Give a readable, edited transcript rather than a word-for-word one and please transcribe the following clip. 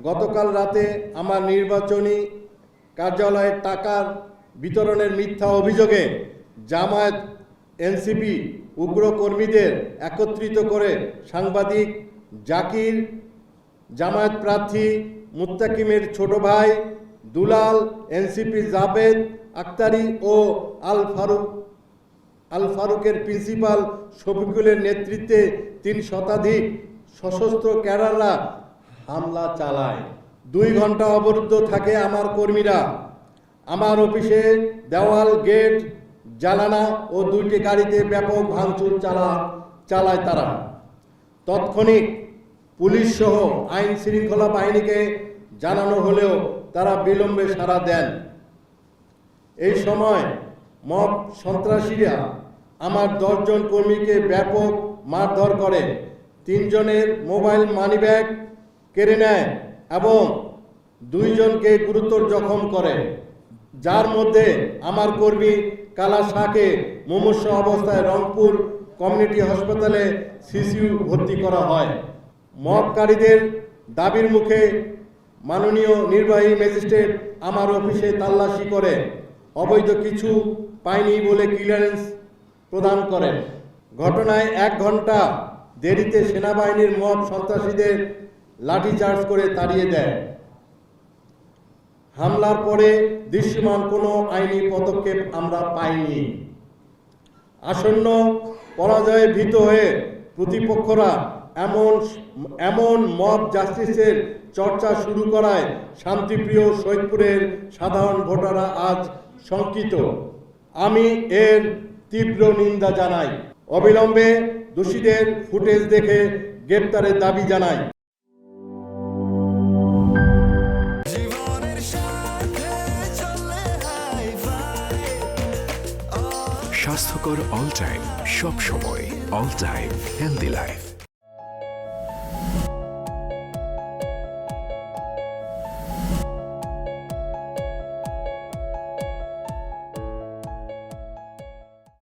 গতকাল রাতে আমার নির্বাচনী কার্যালয়ে টাকার বিতরণের মিথ্যা অভিযোগে জামায়াত এনসিপি উগ্র কর্মীদের একত্রিত করে সাংবাদিক জাকির, জামায়াত প্রার্থী মুত্তাকিমের ছোট ভাই দুলাল, এনসিপি জাবেদ আক্তারি ও আল ফারুকের প্রিন্সিপাল শফিকুলের নেতৃত্বে ৩ শতাধিক সশস্ত্র ক্যাডাররা হামলা চালায়। ২ ঘন্টা অবরুদ্ধ থাকে আমার কর্মীরা। আমার অফিসে দেওয়াল, গেট, জানালা ও ২টি গাড়িতে ব্যাপক ভাঙচুর চালায় তারা। তৎক্ষণিক পুলিশ সহ আইন শৃঙ্খলা বাহিনীকে জানানো হলেও তারা বিলম্বে সাড়া দেন। এই সময় মব সন্ত্রাসীরা আমার ১০ জন কর্মীকে ব্যাপক মারধর করে, ৩ জনের মোবাইল, মানিব্যাগ কেড়ে নেয় এবং ২ জনকে গুরুতর জখম করে, যার মধ্যে আমার কর্মী কালা শাহকে মুমূর্ষু অবস্থায় রংপুর কমিউনিটি হাসপাতালে সিসিইউ ভর্তি করা হয়। মবকারীদের দাবির মুখে মাননীয় নির্বাহী ম্যাজিস্ট্রেট আমার অফিসে তল্লাশি করে অবৈধ কিছু পায়নি বলে ক্লিয়ারেন্স প্রদান করেন। ঘটনায় ১ ঘন্টা দেরিতে সেনাবাহিনীর মব সন্ত্রাসীদের লাঠিচার্জ করে তাড়িয়ে দেয়। হামলার পরে দৃশ্যমান কোনো আইনি পদক্ষেপ আমরা পাইনি। আসন্ন পরাজয়ে ভীত হয়ে প্রতিপক্ষরা এমন মব জাস্টিসের চর্চা শুরু করায় শান্তিপ্রিয় সৈয়দপুরের সাধারণ ভোটাররা আজ শঙ্কিত। আমি এর তীব্র নিন্দা জানাই। অবিলম্বে দোষীদের ফুটেজ দেখে গ্রেপ্তারের দাবি জানাই। স্বাস্থ্যকর অল টাইম, সব সময় অল টাইম হেলদি লাইফ।